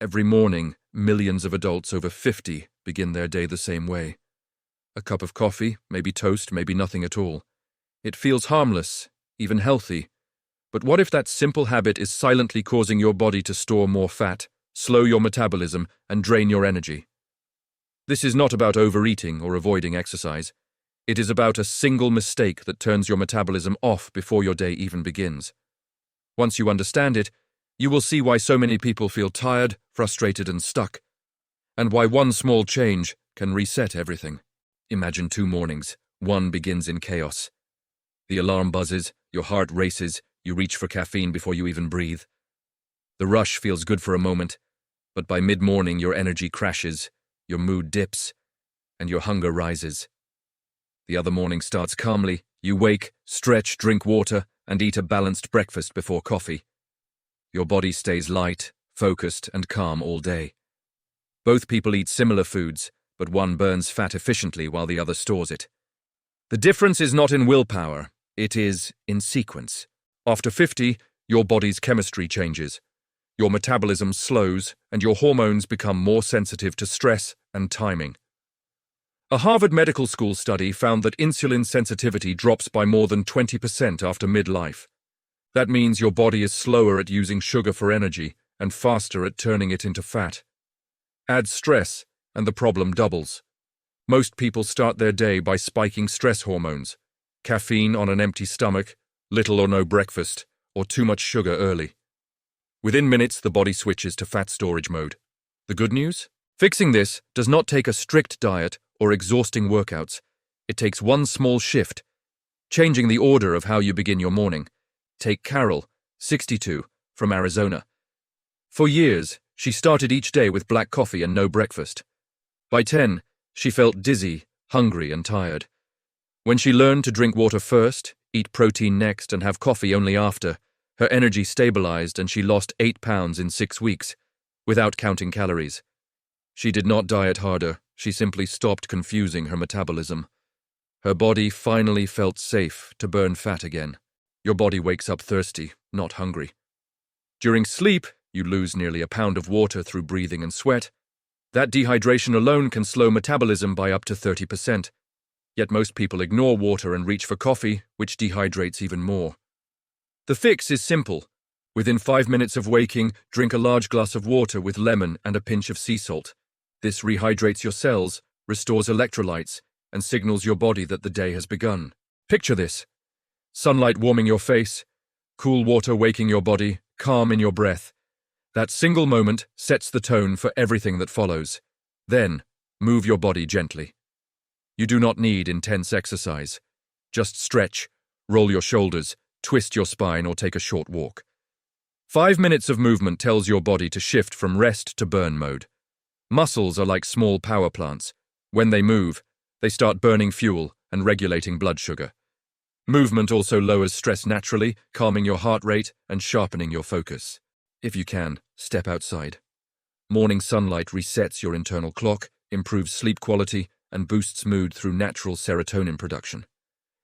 Every morning, millions of adults over 50 begin their day the same way. A cup of coffee, maybe toast, maybe nothing at all. It feels harmless, even healthy. But what if that simple habit is silently causing your body to store more fat, slow your metabolism, and drain your energy? This is not about overeating or avoiding exercise. It is about a single mistake that turns your metabolism off before your day even begins. Once you understand it, you will see why so many people feel tired, frustrated, and stuck, and why one small change can reset everything. Imagine 2 mornings. One begins in chaos. The alarm buzzes, your heart races, you reach for caffeine before you even breathe. The rush feels good for a moment, but by mid-morning your energy crashes, your mood dips, and your hunger rises. The other morning starts calmly. You wake, stretch, drink water, and eat a balanced breakfast before coffee. Your body stays light, focused, and calm all day. Both people eat similar foods, but one burns fat efficiently while the other stores it. The difference is not in willpower, it is in sequence. After 50, your body's chemistry changes. Your metabolism slows, and your hormones become more sensitive to stress and timing. A Harvard Medical School study found that insulin sensitivity drops by more than 20% after midlife. That means your body is slower at using sugar for energy and faster at turning it into fat. Add stress, and the problem doubles. Most people start their day by spiking stress hormones, caffeine on an empty stomach, little or no breakfast, or too much sugar early. Within minutes, the body switches to fat storage mode. The good news? Fixing this does not take a strict diet or exhausting workouts. It takes one small shift, changing the order of how you begin your morning. Take Carol, 62, from Arizona. For years, she started each day with black coffee and no breakfast. By 10, she felt dizzy, hungry, and tired. When she learned to drink water first, eat protein next, and have coffee only after, her energy stabilized and she lost 8 pounds in 6 weeks, without counting calories. She did not diet harder, she simply stopped confusing her metabolism. Her body finally felt safe to burn fat again. Your body wakes up thirsty, not hungry. During sleep, you lose nearly a pound of water through breathing and sweat. That dehydration alone can slow metabolism by up to 30%. Yet most people ignore water and reach for coffee, which dehydrates even more. The fix is simple. Within 5 minutes of waking, drink a large glass of water with lemon and a pinch of sea salt. This rehydrates your cells, restores electrolytes, and signals your body that the day has begun. Picture this. Sunlight warming your face, cool water waking your body, calm in your breath. That single moment sets the tone for everything that follows. Then, move your body gently. You do not need intense exercise. Just stretch, roll your shoulders, twist your spine, or take a short walk. 5 minutes of movement tells your body to shift from rest to burn mode. Muscles are like small power plants. When they move, they start burning fuel and regulating blood sugar. Movement also lowers stress naturally, calming your heart rate and sharpening your focus. If you can, step outside. Morning sunlight resets your internal clock, improves sleep quality, and boosts mood through natural serotonin production.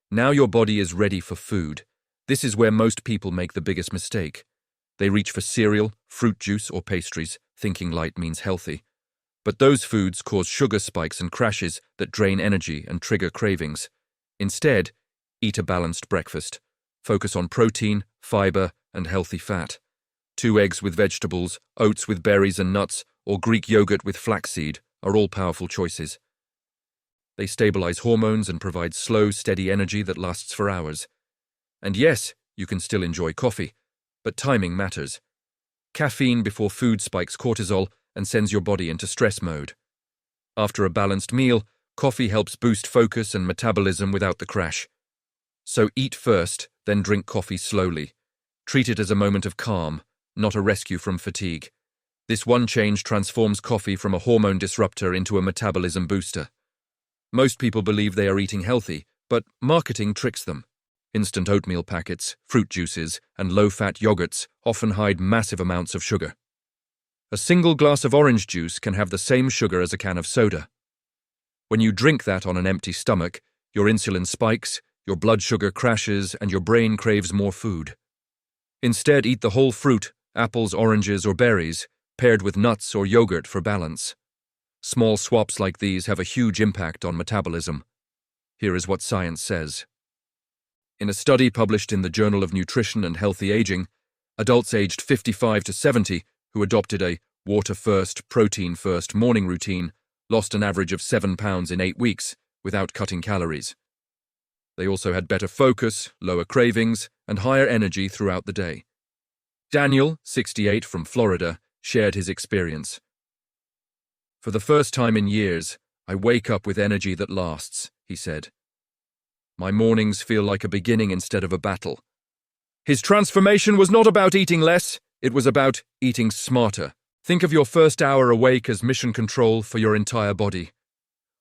Now your body is ready for food. This is where most people make the biggest mistake. They reach for cereal, fruit juice, or pastries, thinking light means healthy. But those foods cause sugar spikes and crashes that drain energy and trigger cravings. Instead, eat a balanced breakfast. Focus on protein, fiber, and healthy fat. 2 eggs with vegetables, oats with berries and nuts, or Greek yogurt with flaxseed are all powerful choices. They stabilize hormones and provide slow, steady energy that lasts for hours. And yes, you can still enjoy coffee, but timing matters. Caffeine before food spikes cortisol and sends your body into stress mode. After a balanced meal, coffee helps boost focus and metabolism without the crash. So eat first, then drink coffee slowly. Treat it as a moment of calm, not a rescue from fatigue. This one change transforms coffee from a hormone disruptor into a metabolism booster. Most people believe they are eating healthy, but marketing tricks them. Instant oatmeal packets, fruit juices, and low-fat yogurts often hide massive amounts of sugar. A single glass of orange juice can have the same sugar as a can of soda. When you drink that on an empty stomach, your insulin spikes, your blood sugar crashes, and your brain craves more food. Instead, eat the whole fruit, apples, oranges, or berries, paired with nuts or yogurt for balance. Small swaps like these have a huge impact on metabolism. Here is what science says. In a study published in the Journal of Nutrition and Healthy Aging, adults aged 55 to 70 who adopted a water-first, protein-first morning routine lost an average of 7 pounds in 8 weeks without cutting calories. They also had better focus, lower cravings, and higher energy throughout the day. Daniel, 68, from Florida, shared his experience. "For the first time in years, I wake up with energy that lasts," he said. "My mornings feel like a beginning instead of a battle." His transformation was not about eating less, it was about eating smarter. Think of your first hour awake as mission control for your entire body.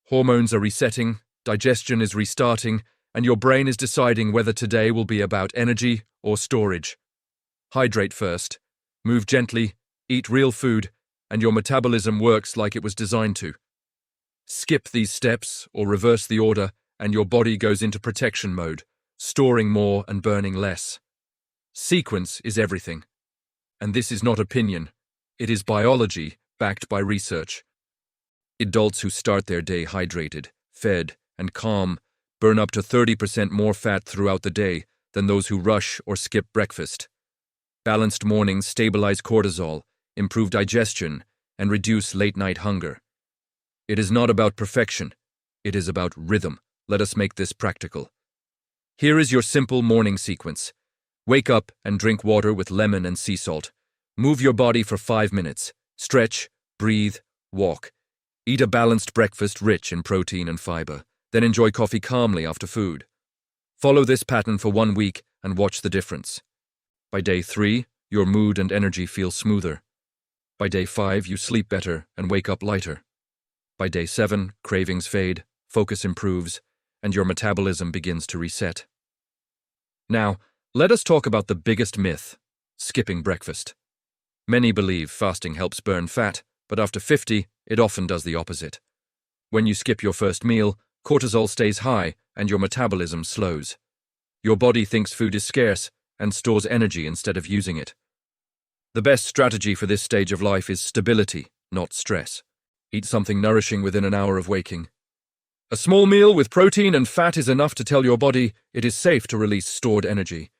Hormones are resetting, digestion is restarting, and your brain is deciding whether today will be about energy or storage. Hydrate first, move gently, eat real food, and your metabolism works like it was designed to. Skip these steps or reverse the order, and your body goes into protection mode, storing more and burning less. Sequence is everything. And this is not opinion. It is biology backed by research. Adults who start their day hydrated, fed, and calm burn up to 30% more fat throughout the day than those who rush or skip breakfast. Balanced mornings stabilize cortisol, improve digestion, and reduce late-night hunger. It is not about perfection. It is about rhythm. Let us make this practical. Here is your simple morning sequence. Wake up and drink water with lemon and sea salt. Move your body for 5 minutes. Stretch, breathe, walk. Eat a balanced breakfast rich in protein and fiber. Then enjoy coffee calmly after food. Follow this pattern for 1 week and watch the difference. By day 3, your mood and energy feel smoother. By day 5, you sleep better and wake up lighter. By day 7, cravings fade, focus improves, and your metabolism begins to reset. Now, let us talk about the biggest myth: skipping breakfast. Many believe fasting helps burn fat, but after 50, it often does the opposite. When you skip your first meal, cortisol stays high and your metabolism slows. Your body thinks food is scarce and stores energy instead of using it. The best strategy for this stage of life is stability, not stress. Eat something nourishing within an hour of waking. A small meal with protein and fat is enough to tell your body it is safe to release stored energy.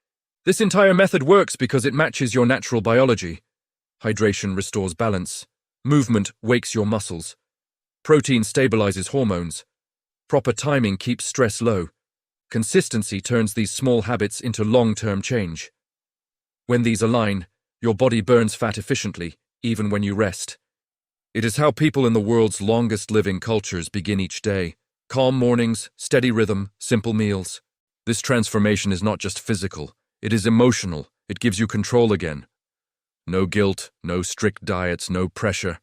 This entire method works because it matches your natural biology. Hydration restores balance. Movement wakes your muscles. Protein stabilizes hormones. Proper timing keeps stress low. Consistency turns these small habits into long-term change. When these align, your body burns fat efficiently, even when you rest. It is how people in the world's longest living cultures begin each day. Calm mornings, steady rhythm, simple meals. This transformation is not just physical, it is emotional. It gives you control again. No guilt, no strict diets, no pressure.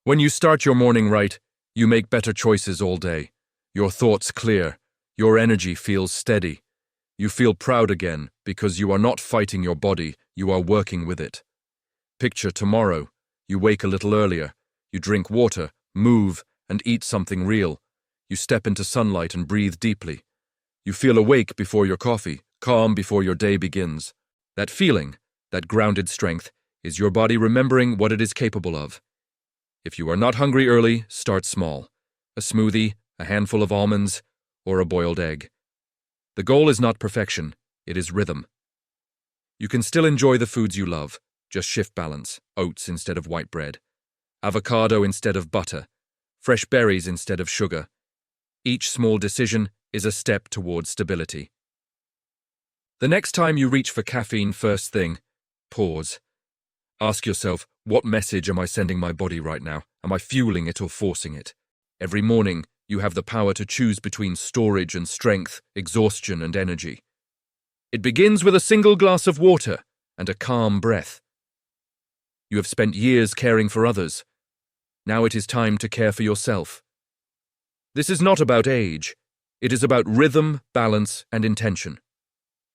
When you start your morning right, you make better choices all day. Your thoughts clear. Your energy feels steady. You feel proud again because you are not fighting your body, you are working with it. Picture tomorrow. You wake a little earlier. You drink water, move, and eat something real. You step into sunlight and breathe deeply. You feel awake before your coffee, calm before your day begins. That feeling, that grounded strength, is your body remembering what it is capable of. If you are not hungry early, start small. A smoothie, a handful of almonds, or a boiled egg. The goal is not perfection, it is rhythm. You can still enjoy the foods you love, just shift balance, oats instead of white bread, avocado instead of butter, fresh berries instead of sugar. Each small decision is a step towards stability. The next time you reach for caffeine first thing, pause. Ask yourself, what message am I sending my body right now? Am I fueling it or forcing it? Every morning, you have the power to choose between storage and strength, exhaustion and energy. It begins with a single glass of water and a calm breath. You have spent years caring for others. Now it is time to care for yourself. This is not about age. It is about rhythm, balance, and intention.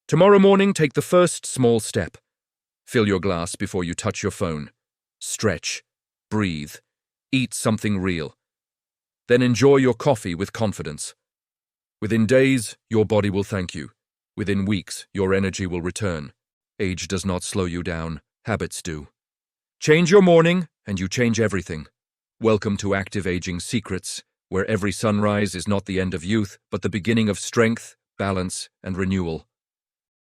Tomorrow morning, take the first small step. Fill your glass before you touch your phone. Stretch. Breathe. Eat something real. Then enjoy your coffee with confidence. Within days, your body will thank you. Within weeks, your energy will return. Age does not slow you down. Habits do. Change your morning, and you change everything. Welcome to Active Aging Secrets, where every sunrise is not the end of youth, but the beginning of strength, balance, and renewal.